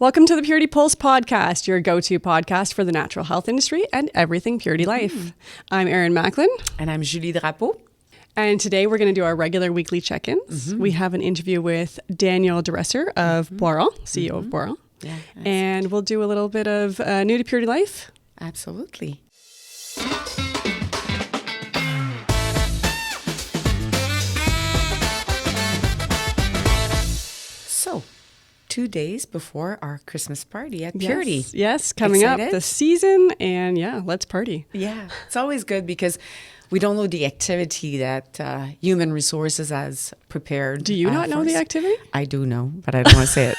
Welcome to the Purity Pulse podcast, your go-to podcast for the natural health industry and everything Purity Life. I'm Erin Macklin. And I'm Julie Drapeau. And today we're going to do our regular weekly check-ins. We have an interview with Daniel Dereser of Boiron, CEO of Boiron. Yeah, and we'll do a little bit of new to Purity Life. Absolutely. So, 2 days before our Christmas party at Purity. Yes, coming Excited? up the season, and let's party. Yeah, it's always good because we don't know the activity that Human Resources has prepared. Do you not know the activity? I do know, but I don't want to say it.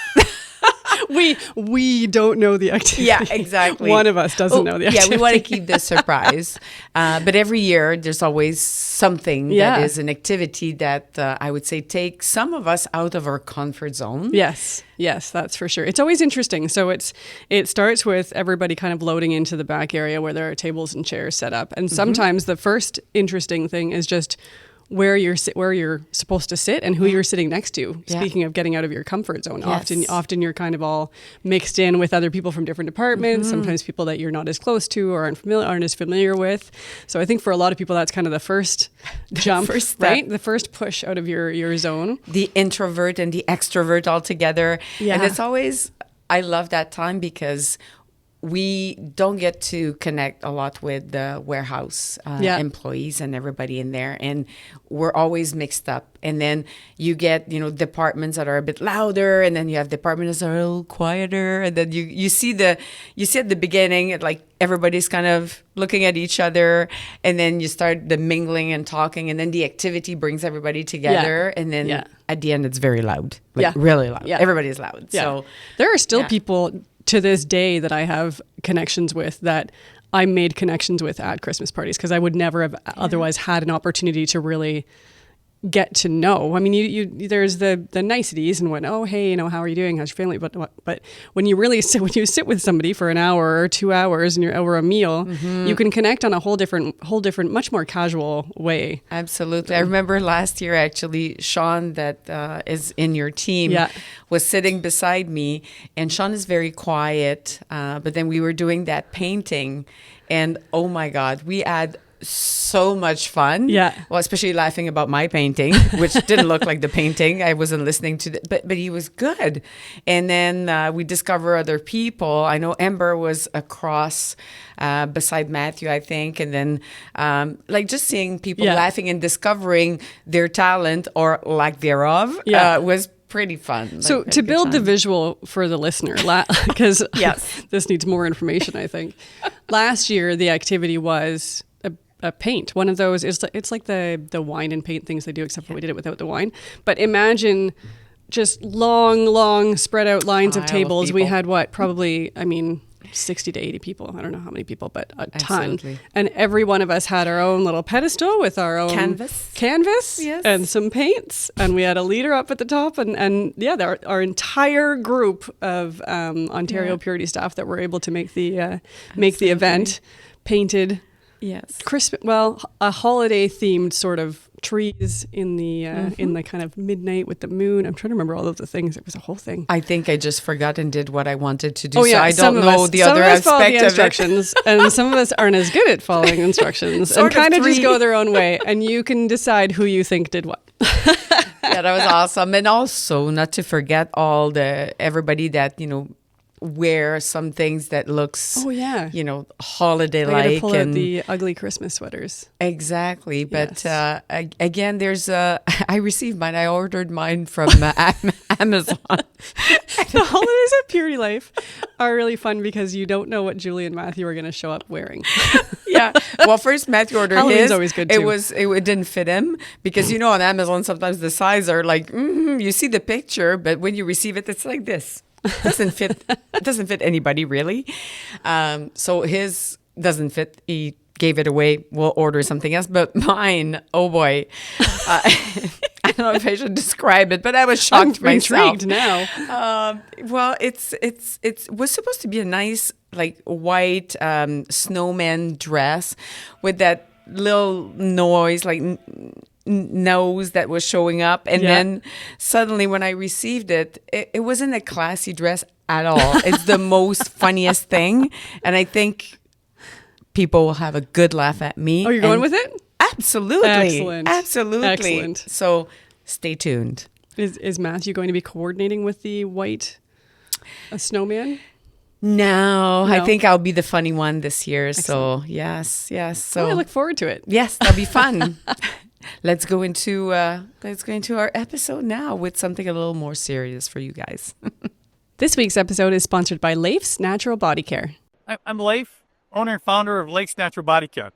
We don't know the activity. Yeah, exactly. One of us doesn't know the activity. Yeah, we want to keep this surprise. But every year, there's always something that is an activity that I would say takes some of us out of our comfort zone. Yes, that's for sure. It's always interesting. So it starts with everybody kind of loading into the back area where there are tables and chairs set up. And sometimes the first interesting thing is just where you're supposed to sit and who you're sitting next to. Yeah. Speaking of getting out of your comfort zone, often you're kind of all mixed in with other people from different departments, sometimes people that you're not as close to or aren't as familiar with. So I think for a lot of people, that's kind of the first jump, right? The first push out of your zone. The introvert and the extrovert all together. Yeah. And it's always, I love that time because we don't get to connect a lot with the warehouse employees and everybody in there. And we're always mixed up. And then you get, departments that are a bit louder, and then you have departments that are a little quieter. And then you see at the beginning, like everybody's kind of looking at each other, and then you start the mingling and talking, and then the activity brings everybody together. And then at the end, it's very loud, really loud. Yeah. Everybody's loud. Yeah. So there are still people to this day that I have connections with that I made connections with at Christmas parties because I would never have otherwise had an opportunity to really get to know. I mean, you there's the niceties and what, oh, hey, how are you doing? How's your family? But when you sit with somebody for an hour or 2 hours and you're over a meal, you can connect on a whole different, much more casual way. Absolutely. I remember last year, actually, Sean, that is in your team, was sitting beside me, and Sean is very quiet. But then we were doing that painting, and oh my God, we had so much fun. Yeah. Well, especially laughing about my painting, which didn't look like the painting. I wasn't listening to but he was good. And then we discover other people. I know Amber was across beside Matthew, I think. And then just seeing people laughing and discovering their talent or lack thereof was pretty fun. So to build the visual for the listener, because this needs more information, I think. Last year, the activity was a paint. One of those it's like the wine and paint things they do, except for we did it without the wine. But imagine just long spread out lines of tables. We had probably 60 to 80 people. I don't know how many people, but a ton. And every one of us had our own little pedestal with our own canvas and some paints. And we had a leader up at the top, and our entire group of Ontario Purity staff that were able to make the event painted. Yes. A holiday themed sort of trees in the kind of midnight with the moon. I'm trying to remember all of the things. It was a whole thing. I think I just forgot and did what I wanted to do. Oh, yeah. So I don't know the other aspect of instructions, and some of us aren't as good at following instructions and kind of just go their own way. And you can decide who you think did what. Yeah, that was awesome. And also not to forget everybody that, wear some things that looks, holiday-like. Pull out the ugly Christmas sweaters. Exactly. But again, there's I received mine. I ordered mine from Amazon. The holidays at Purity Life are really fun because you don't know what Julie and Matthew are going to show up wearing. Yeah. Well, first Matthew ordered Halloween's his. Always good too. It didn't fit him because on Amazon sometimes the size are like you see the picture, but when you receive it, it's like this. Doesn't fit anybody really. So his doesn't fit. He gave it away. We'll order something else. But mine, oh boy, I don't know if I should describe it, but I was shocked myself. Intrigued now. Well, it was supposed to be a nice white snowman dress with that little noise nose that was showing up. And then suddenly when I received it, it wasn't a classy dress at all. It's the most funniest thing. And I think people will have a good laugh at me. Oh, you're going with it? Absolutely. Excellent. Absolutely. Excellent. So stay tuned. Is Matthew going to be coordinating with the white snowman? No, I think I'll be the funny one this year. Excellent. So yes. So I look forward to it. Yes, that'll be fun. Let's go into our episode now with something a little more serious for you guys. This week's episode is sponsored by Leif's Natural Body Care. I'm Leif, owner and founder of Leif's Natural Body Care.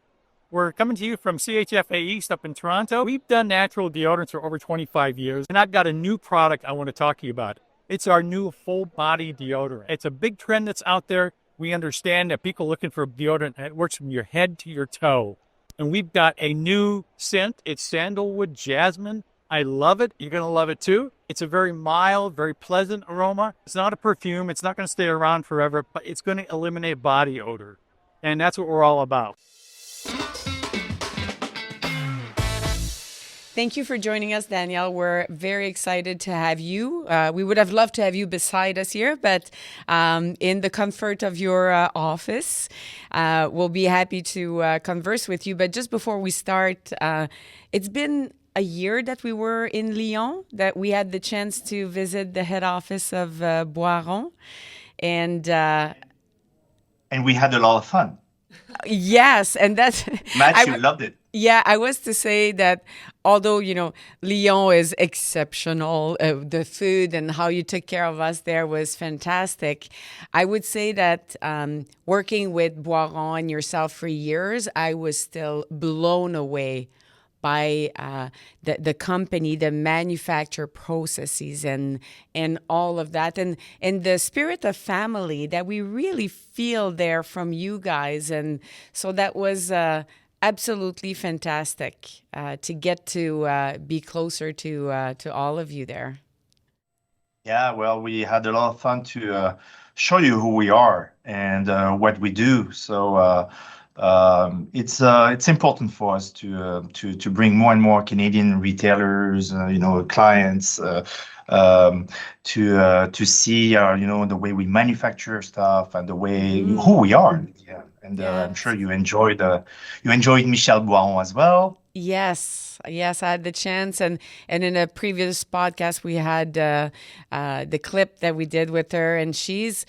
We're coming to you from CHFA East up in Toronto. We've done natural deodorants for over 25 years, and I've got a new product I want to talk to you about. It's our new full body deodorant. It's a big trend that's out there. We understand that people are looking for deodorant that works from your head to your toe. And we've got a new scent. It's sandalwood jasmine. I love it. You're going to love it too. It's a very mild, very pleasant aroma. It's not a perfume. It's not going to stay around forever, but it's going to eliminate body odor. And that's what we're all about. Thank you for joining us, Danielle. We're very excited to have you. We would have loved to have you beside us here, but in the comfort of your office, we'll be happy to converse with you. But just before we start, it's been a year that we were in Lyon, that we had the chance to visit the head office of Boiron. And we had a lot of fun. Yes, and that's... Matthew loved it. Yeah, I was to say that although, Lyon is exceptional, the food and how you took care of us there was fantastic. I would say that working with Boiron and yourself for years, I was still blown away by the company, the manufacture processes and all of that. And the spirit of family that we really feel there from you guys. And so that was... absolutely fantastic to get to be closer to all of you there. Yeah, well, we had a lot of fun to show you who we are and what we do. So it's important for us to bring more and more Canadian retailers, clients, to see the way we manufacture stuff and the way who we are. Yeah. And I'm sure you enjoyed Michel Boiron as well. Yes, I had the chance, and in a previous podcast we had the clip that we did with her, and she's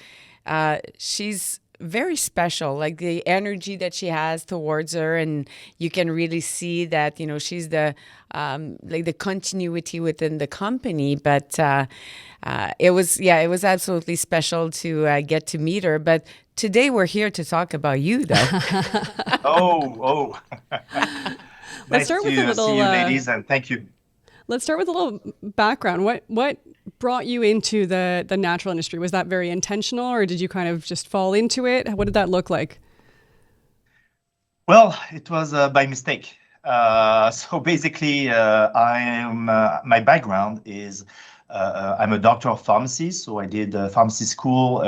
very special, like the energy that she has towards her, and you can really see that she's the like the continuity within the company. But it was absolutely special to get to meet her. But today we're here to talk about you, though. Oh. Let's start with a little. See you, ladies, and thank you. Let's start with a little background. What brought you into the natural industry? Was that very intentional, or did you kind of just fall into it? What did that look like? Well, it was by mistake. So basically, my background is I'm a doctor of pharmacy. So I did pharmacy school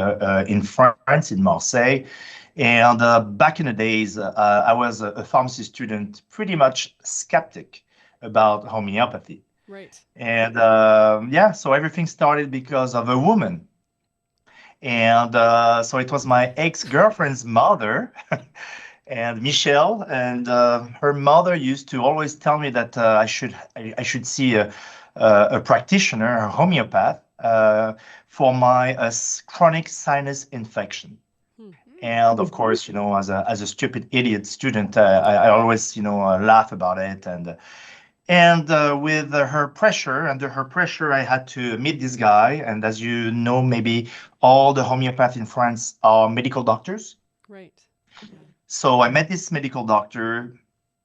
in France, in Marseille. And back in the days, I was a pharmacy student, pretty much skeptic about homeopathy. Right. And so everything started because of a woman. And so it was my ex-girlfriend's mother and Michelle, and her mother used to always tell me that I should see a practitioner, a homeopath, for my chronic sinus infection. And of course, as a stupid idiot student, I always, laugh about it. And with under her pressure, I had to meet this guy. And as you know, maybe all the homeopaths in France are medical doctors. Right. So I met this medical doctor,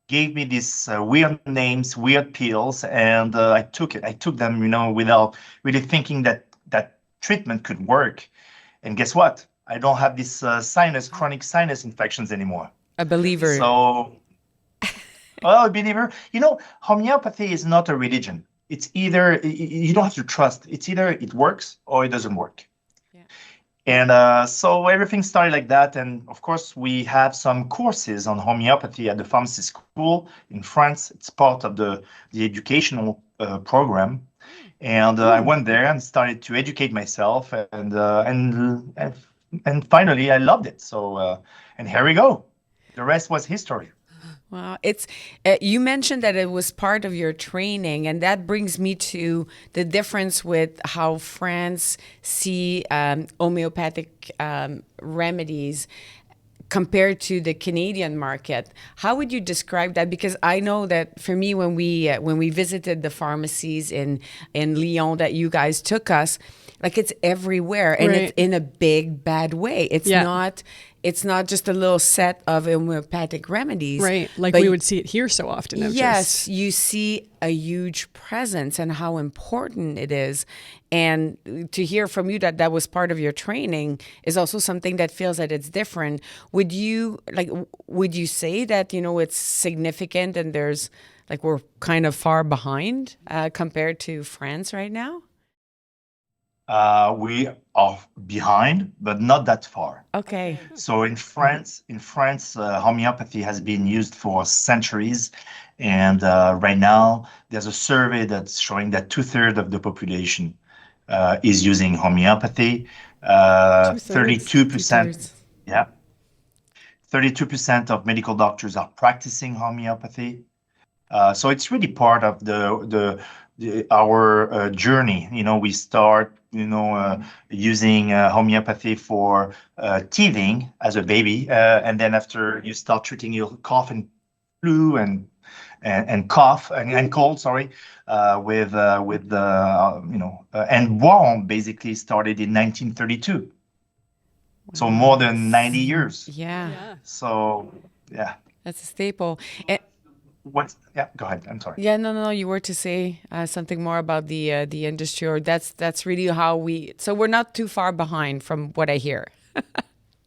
gave me these weird names, weird pills, and I took it. I took them, without really thinking that treatment could work. And guess what? I don't have this chronic sinus infections anymore. A believer. So, well, a believer. Homeopathy is not a religion. It's either, you don't have to trust. It's either it works or it doesn't work. Yeah. And so everything started like that. And of course, we have some courses on homeopathy at the pharmacy school in France. It's part of the educational program. And I went there and started to educate myself. And finally, I loved it. So, and here we go. The rest was history. Well, it's you mentioned that it was part of your training, and that brings me to the difference with how France see homeopathic remedies compared to the Canadian market. How would you describe that? Because I know that for me, when we visited the pharmacies in Lyon that you guys took us, like it's everywhere, and it's in a big bad way. It's not just a little set of homeopathic remedies. Right. Like we would see it here so often. Yes, you see a huge presence and how important it is. And to hear from you that that was part of your training is also something that feels that it's different. Would you say that, it's significant and there's like we're kind of far behind compared to France right now? We are behind, but not that far. Okay. So in France, homeopathy has been used for centuries, and right now there's a survey that's showing that 2/3 of the population is using homeopathy. 32%, yeah, 32% of medical doctors are practicing homeopathy. So it's really part of our journey. We start, using homeopathy for teething as a baby, and then after you start treating your cough and flu and cough and cold, sorry, with and Boiron basically started in 1932. So more than 90 years. Yeah. So yeah, That's a staple. Yeah, go ahead. I'm sorry. Yeah, no, you were to say something more about the industry, or that's really how so we're not too far behind from what I hear.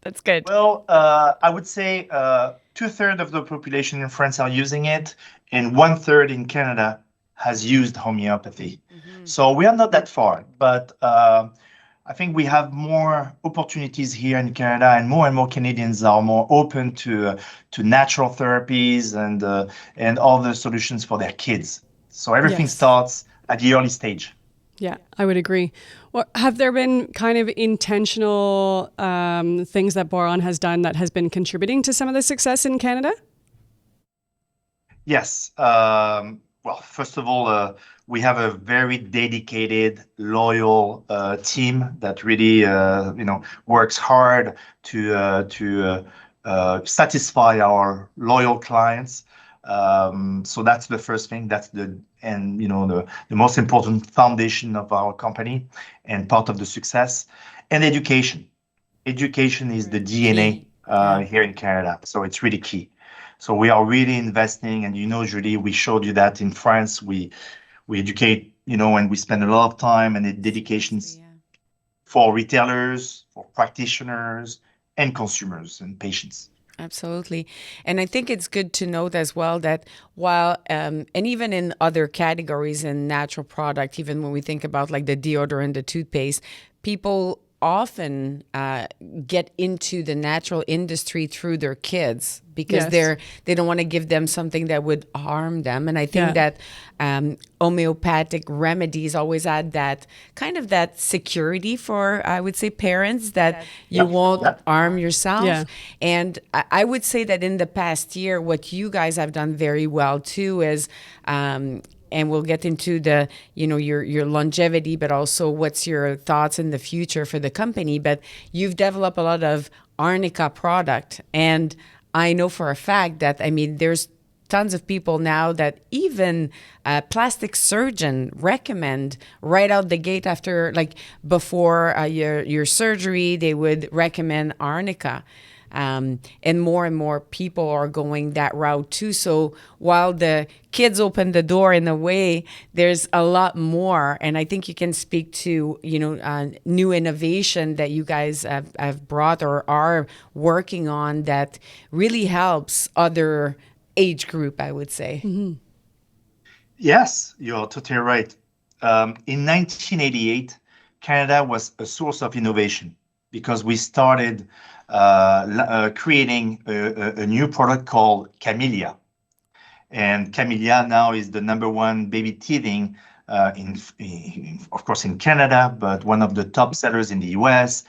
That's good. Well, I would say 2/3 of the population in France are using it, and 1/3 in Canada has used homeopathy. So we are not that far, but I think we have more opportunities here in Canada, and more Canadians are more open to natural therapies and all the solutions for their kids. So everything starts at the early stage. Yeah, I would agree. Well, have there been kind of intentional things that Boiron has done that has been contributing to some of the success in Canada? Yes. Well, first of all, we have a very dedicated, loyal team that really, works hard to satisfy our loyal clients. So that's the first thing. That's the most important foundation of our company and part of the success. And education. Education is the DNA here in Canada. So it's really key. So we are really investing, and Julie, we showed you that in France, we educate, and we spend a lot of time and dedications for retailers, for practitioners, and consumers and patients. Absolutely. And I think it's good to note as well that while, and even in other categories in natural product, even when we think about like the deodorant, the toothpaste, people often get into the natural industry through their kids because they don't want to give them something that would harm them. And I think that homeopathic remedies always add that kind of that security for, I would say, parents that you won't harm yourself. Yeah. And I would say that in the past year, what you guys have done very well too is and we'll get into the, your longevity, but also what's your thoughts in the future for the company. But you've developed a lot of arnica product. And I know for a fact that, there's tons of people now that even a plastic surgeon recommend right out the gate after, like before your surgery, they would recommend arnica. And more people are going that route too. So while the kids open the door in a way, there's a lot more. And I think you can speak to, new innovation that you guys have brought or are working on that really helps other age group, I would say. Mm-hmm. Yes, you're totally right. In 1988, Canada was a source of innovation, because we started creating a new product called Camellia. And Camellia now is the #1 baby teething of course, in Canada, but one of the top sellers in the US,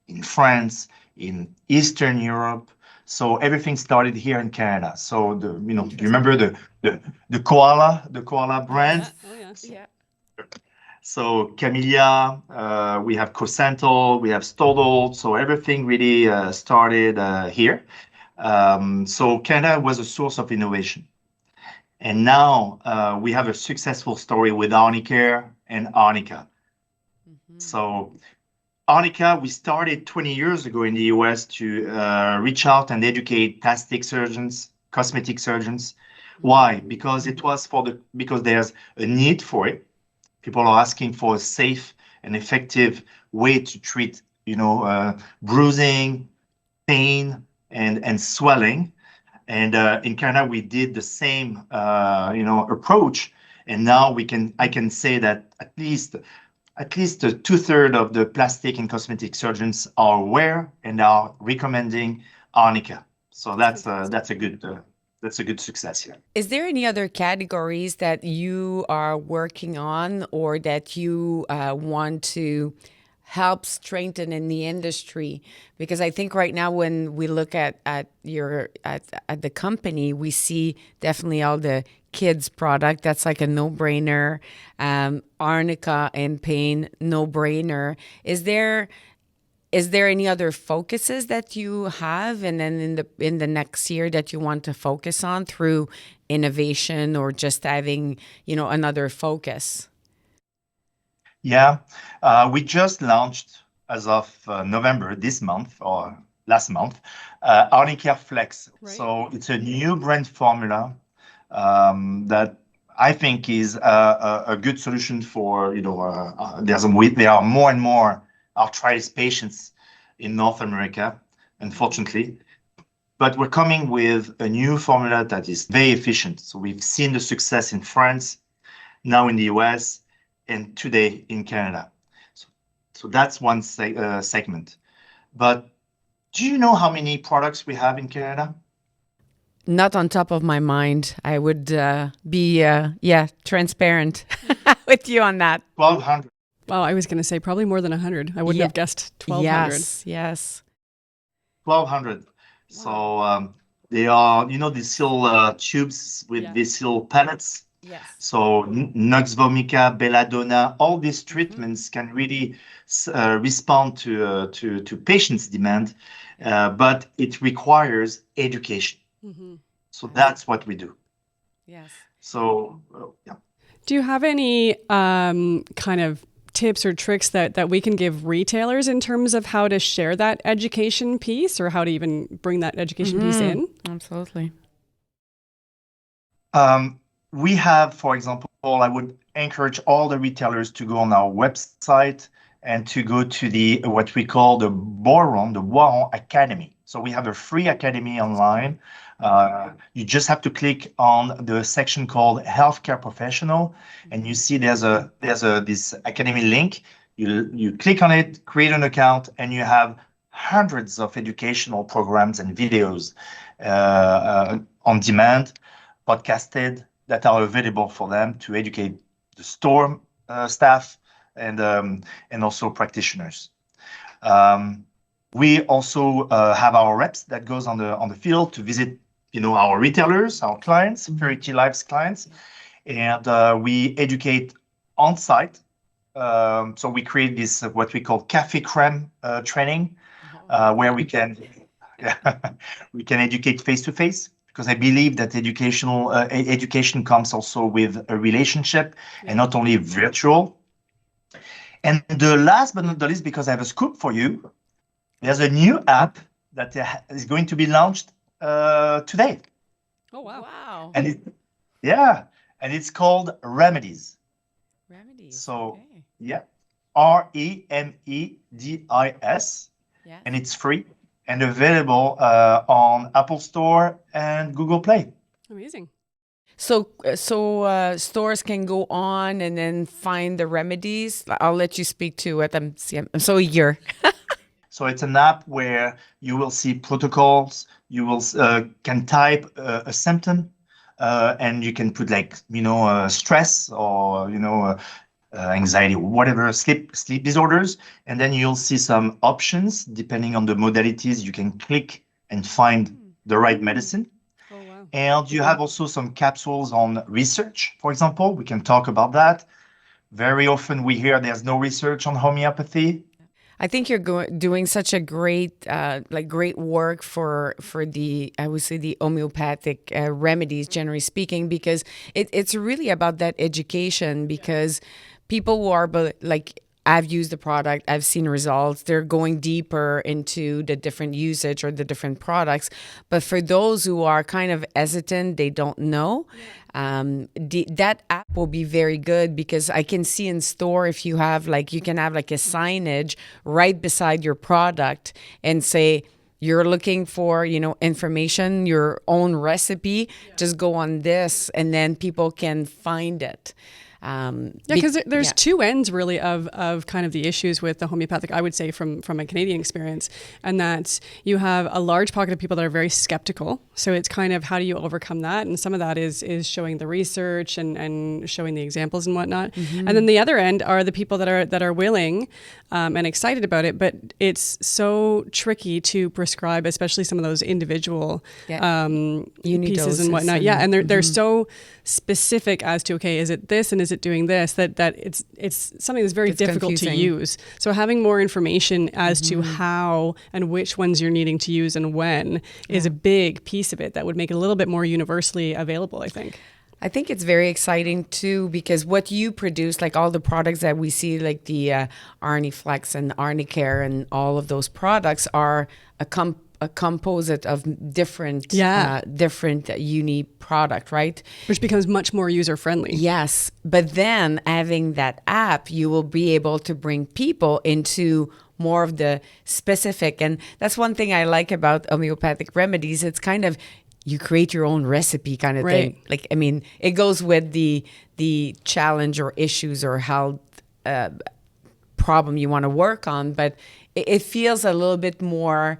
in France, in Eastern Europe. So everything started here in Canada. So do you remember the koala brand? Yeah. Oh yes. Yeah. So Camellia, we have Cosental, we have Stodol. So everything really started here. So Canada was a source of innovation. And now we have a successful story with Arnicare and Arnica. So Arnica, we started 20 years ago in the US to reach out and educate plastic surgeons, cosmetic surgeons. Why? Because because there's a need for it. People are asking for a safe and effective way to treat, bruising, pain, and swelling. And in Canada, we did the same, approach. And now I can say that at least 2/3 of the plastic and cosmetic surgeons are aware and are recommending Arnica. So that's a good success here. Is there any other categories that you are working on or that you want to help strengthen in the industry? Because I think right now when we look at the company, we see definitely all the kids product. That's like a no-brainer. Arnica and pain, no-brainer. Is there any other focuses that you have, and then in the next year that you want to focus on through innovation or just having another focus? Yeah, we just launched as of November this month or last month, Arnicare Flex. Right. So it's a new brand formula that I think is a good solution for there are more and more arthritis patients in North America, unfortunately. But we're coming with a new formula that is very efficient. So we've seen the success in France, now in the US, and today in Canada. So that's one segment. But do you know how many products we have in Canada? Not on top of my mind. I would be transparent with you on that. 1,200. Well, I was going to say probably more than 100. I wouldn't have guessed 1,200. Yes. 1,200. So they are, these little tubes with these little pellets. Yes. So Nux Vomica, Belladonna, all these treatments can really respond to patients' demand, but it requires education. Mm-hmm. So that's what we do. Yes. So, yeah. Do you have any kind of tips or tricks that we can give retailers in terms of how to share that education piece or how to even bring that education piece in? Absolutely. We have, for example, I would encourage all the retailers to go on our website and to go to what we call the Boiron Academy. So we have a free academy online. You just have to click on the section called Healthcare Professional, and you see there's this academy link. You click on it, create an account, and you have hundreds of educational programs and videos on demand, podcasted, that are available for them to educate the store staff and also practitioners. We also have our reps that goes on the field to visit our retailers, our clients, Verity Life's clients, and we educate on site. So we create this what we call Café Crème training, where we can educate face to face. Because I believe that education comes also with a relationship and not only virtual. And the last but not the least, because I have a scoop for you, there's a new app that is going to be launched today. Oh, wow. And it's called Remedies. Remedies. So, REMEDIS. Yes. And it's free and available on Apple Store and Google Play. Amazing. So stores can go on and then find the remedies. I'll let you speak to it. I'm so eager. So it's an app where you will see protocols. You will can type a symptom, and you can put like stress or anxiety, whatever, sleep disorders, and then you'll see some options depending on the modalities. You can click and find the right medicine. Oh, wow. And you have also some capsules on research, for example. We can talk about that. Very often we hear there's no research on homeopathy. I think you're doing such a great, great work for the, I would say, the homeopathic remedies, generally speaking, because it's really about that education. Because people who are like, I've used the product, I've seen results, they're going deeper into the different usage or the different products. But for those who are kind of hesitant, they don't know, that app will be very good, because I can see in store, if you have you can have like a signage right beside your product and say, you're looking for, information, your own recipe, just go on this, and then people can find it. Because there's two ends really of kind of the issues with the homeopathic, I would say, from a Canadian experience, and that you have a large pocket of people that are very skeptical. So it's kind of, how do you overcome that? And some of that is showing the research and showing the examples and whatnot. Mm-hmm. And then the other end are the people that are willing and excited about it, but it's so tricky to prescribe, especially some of those individual pieces and whatnot. Yeah, and they're so specific as to, okay, is it this and is it doing this, that it's something that's very difficult confusing to use. So having more information as to how and which ones you're needing to use and when is a big piece of it that would make it a little bit more universally available, I think. I think it's very exciting too, because what you produce, like all the products that we see, like the Arniflex and Arnicare and all of those products, are a composite of different unique product, right? Which becomes much more user-friendly. Yes. But then having that app, you will be able to bring people into more of the specific. And that's one thing I like about homeopathic remedies. It's kind of, you create your own recipe kind of thing. Like, I mean, it goes with the challenge or issues or health problem you want to work on, but it feels a little bit more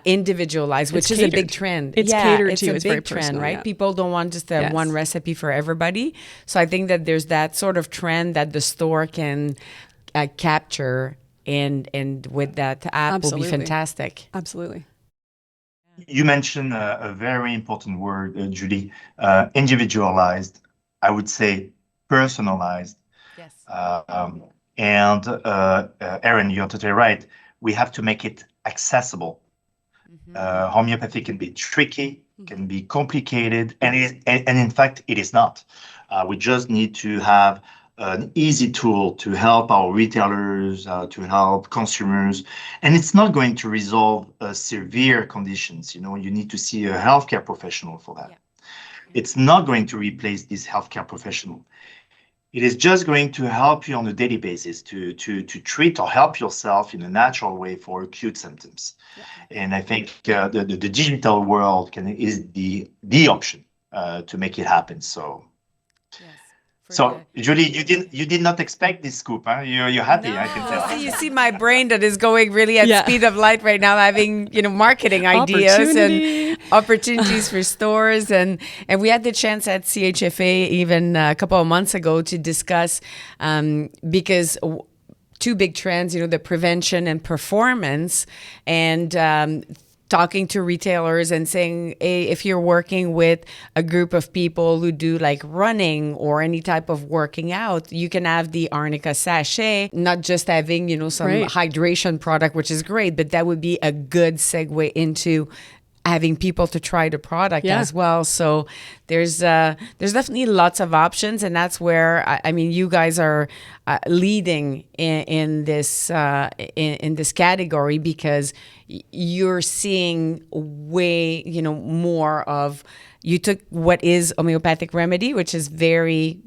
individualized, which is a big trend. It's catered to. It's a big trend, right? Yeah. People don't want just one recipe for everybody. So I think that there's that sort of trend that the store can capture, and with that app will be fantastic. Absolutely. You mentioned a very important word, Julie, individualized. I would say personalized. Yes. And Erin, you're totally right. We have to make it accessible. Mm-hmm. Homeopathy can be tricky, can be complicated, and in fact, it is not. We just need to have an easy tool to help our retailers, to help consumers, and it's not going to resolve severe conditions. You need to see a healthcare professional for that. Yeah. It's not going to replace this healthcare professional. It is just going to help you on a daily basis to treat or help yourself in a natural way for acute symptoms. Yeah. And I think the digital world is the option to make it happen. So. Yes. So, Julie, you did not expect this scoop, huh? You're happy, no. I can tell. You see my brain that is going really at speed of light right now, having marketing ideas and opportunities for stores, and we had the chance at CHFA even a couple of months ago to discuss because two big trends, the prevention and performance, and talking to retailers and saying, hey, if you're working with a group of people who do like running or any type of working out, you can have the Arnica sachet, not just having, some hydration product, which is great, but that would be a good segue into having people to try the product as well. So there's definitely lots of options, and that's where I mean you guys are leading in this category, because you're seeing way more of, you took what is homeopathic remedy, which is very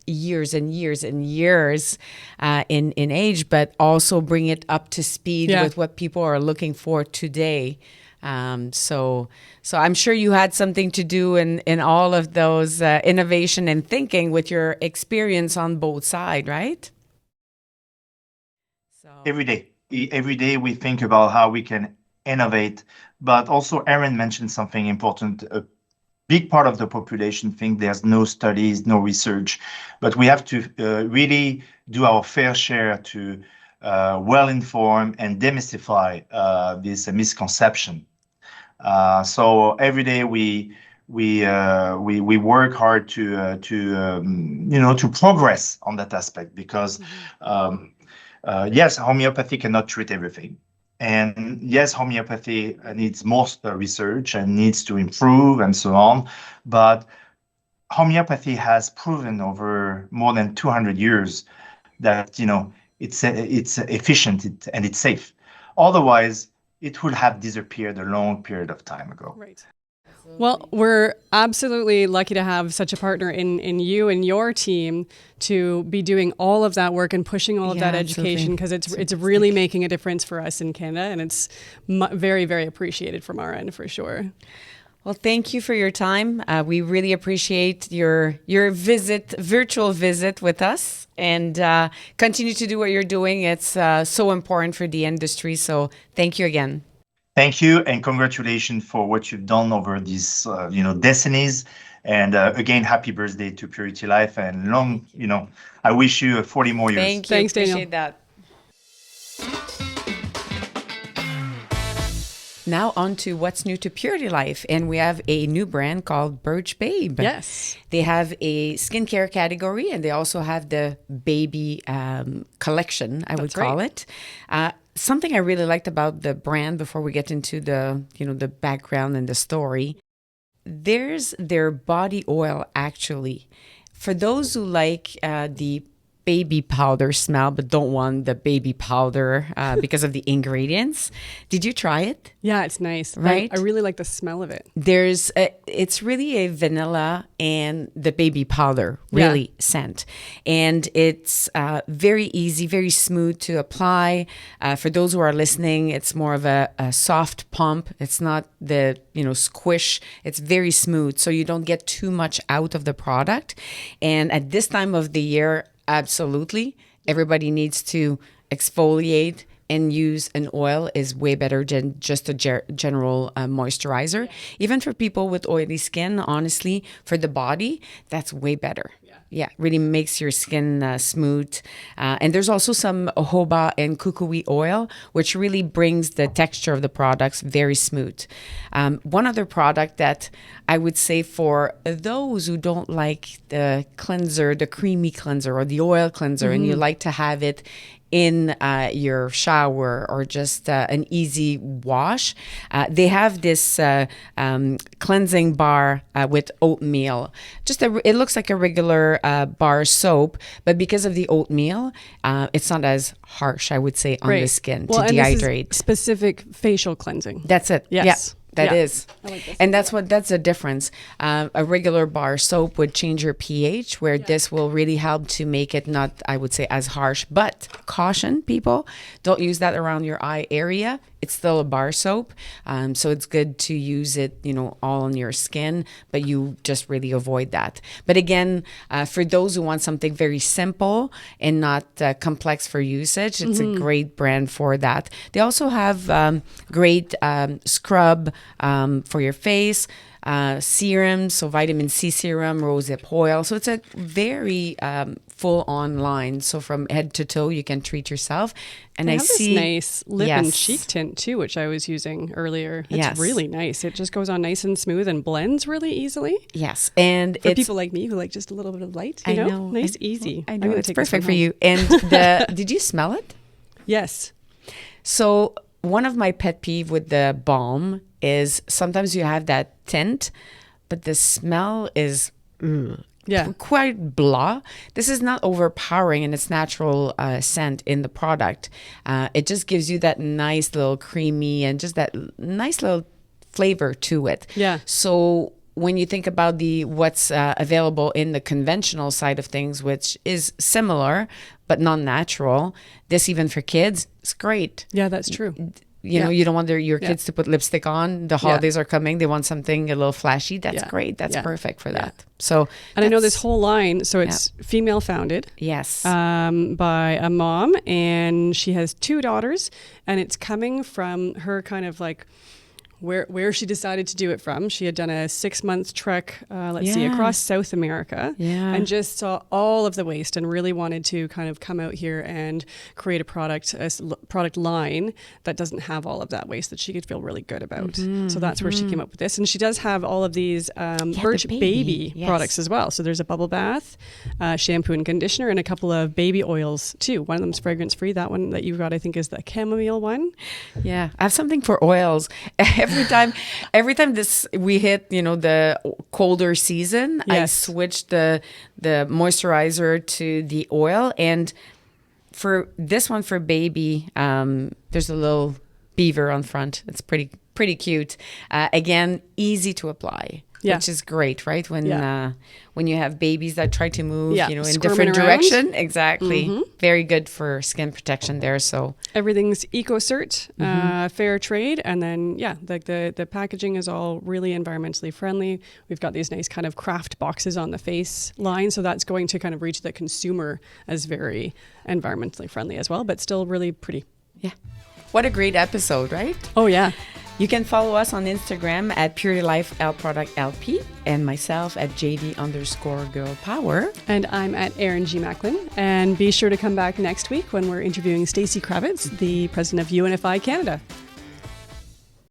years and years and years in age, but also bring it up to speed with what people are looking for today. So I'm sure you had something to do in all of those innovation and thinking with your experience on both sides, right? Every day. every day we think about how we can innovate. But also, Erin mentioned something important. A big part of the population think there's no studies, no research, but we have to really do our fair share to well inform and demystify this misconception. So every day we work hard to progress on that aspect, because yes, homeopathy cannot treat everything. And yes, homeopathy needs more research and needs to improve and so on. But homeopathy has proven over more than 200 years that, it's efficient and it's safe. Otherwise, it would have disappeared a long period of time ago. Right. Well, we're absolutely lucky to have such a partner in you and your team to be doing all of that work and pushing all of that education, because it's really making a difference for us in Canada, and it's very, very appreciated from our end for sure. Well, thank you for your time. We really appreciate your virtual visit with us, and continue to do what you're doing. It's so important for the industry. So thank you again. Thank you, and congratulations for what you've done over these, decades. And again, happy birthday to Purity Life, and long, I wish you 40 more years. Thank you. Thanks, Daniel. Appreciate that. Now on to what's new to Purity Life, and we have a new brand called Birch Babe. Yes. They have a skincare category, and they also have the baby collection, I would call it. Something I really liked about the brand, before we get into the background and the story, there's their body oil, actually. For those who like the baby powder smell but don't want the baby powder because of the ingredients, did you try it? Yeah, it's nice. Right? I really like the smell of it. It's really a vanilla and the baby powder scent, and it's very easy, very smooth to apply. For those who are listening, it's more of a soft pump. It's not the squish. It's very smooth, so you don't get too much out of the product. And at this time of the year, absolutely, everybody needs to exfoliate, and use an oil is way better than just a general moisturizer. Even for people with oily skin, honestly, for the body, that's way better. Yeah, really makes your skin smooth. And there's also some jojoba and kukui oil, which really brings the texture of the products very smooth. One other product that I would say for those who don't like the cleanser, the creamy cleanser or the oil cleanser, and you like to have it in your shower or just an easy wash, they have this cleansing bar with oatmeal. It looks like a regular bar soap, but because of the oatmeal, it's not as harsh, I would say, on the skin to dehydrate. This is specific facial cleansing. That's it. Yes. Yeah. That is. I like this. And that's the difference. A regular bar soap would change your pH, where this will really help to make it not, I would say, as harsh. But caution, people, don't use that around your eye area. It's still a bar soap. So it's good to use it, all on your skin, but you just really avoid that. But again, for those who want something very simple and not complex for usage, it's a great brand for that. They also have great scrub for your face, serums, so vitamin C serum, rosehip oil. So it's a very full-on line. So from head to toe, you can treat yourself. And I I have see this nice lip and cheek tint too, which I was using earlier. It's really nice. It just goes on nice and smooth and blends really easily. Yes, and for people like me who like just a little bit of light, I know, nice, easy. I know, it's perfect for you. And did you smell it? Yes. So one of my pet peeve with the balm is sometimes you have that tint, but the smell is quite blah. This is not overpowering in its natural scent in the product. It just gives you that nice little creamy and just that nice little flavor to it. Yeah. So when you think about what's available in the conventional side of things, which is similar but non-natural, this even for kids, it's great. Yeah, that's true. you know, you don't want your kids to put lipstick on. The holidays are coming. They want something a little flashy. That's great. That's perfect for that. So, and I know this whole line, so it's female founded. Yes. By a mom, and she has 2 daughters, and it's coming from her kind of like where she decided to do it from. She had done a 6-month trek, across South America, and just saw all of the waste and really wanted to kind of come out here and create a product line that doesn't have all of that waste that she could feel really good about. So that's where she came up with this. And she does have all of these Birch baby products as well. So there's a bubble bath, shampoo and conditioner, and a couple of baby oils too. One of them's fragrance free. That one that you've got, I think, is the chamomile one. Yeah, I have something for oils. Every time we hit, you know, the colder season, I switch the moisturizer to the oil. And for this one for baby, there's a little beaver on front. It's pretty cute. Again, easy to apply. Which is great, right? When you have babies that try to move, you know, in different direction. Exactly. Very good for skin protection there. So everything's EcoCert, fair trade, and then the packaging is all really environmentally friendly. We've got these nice kind of craft boxes on the face line, so that's going to kind of reach the consumer as very environmentally friendly as well, but still really pretty. Yeah. What a great episode, right? Oh yeah. You can follow us on Instagram at Purity Life L Product LP, and myself at JD_Girl Power. And I'm at Erin G. Macklin. And be sure to come back next week when we're interviewing Stacey Kravitz, the president of UNFI Canada.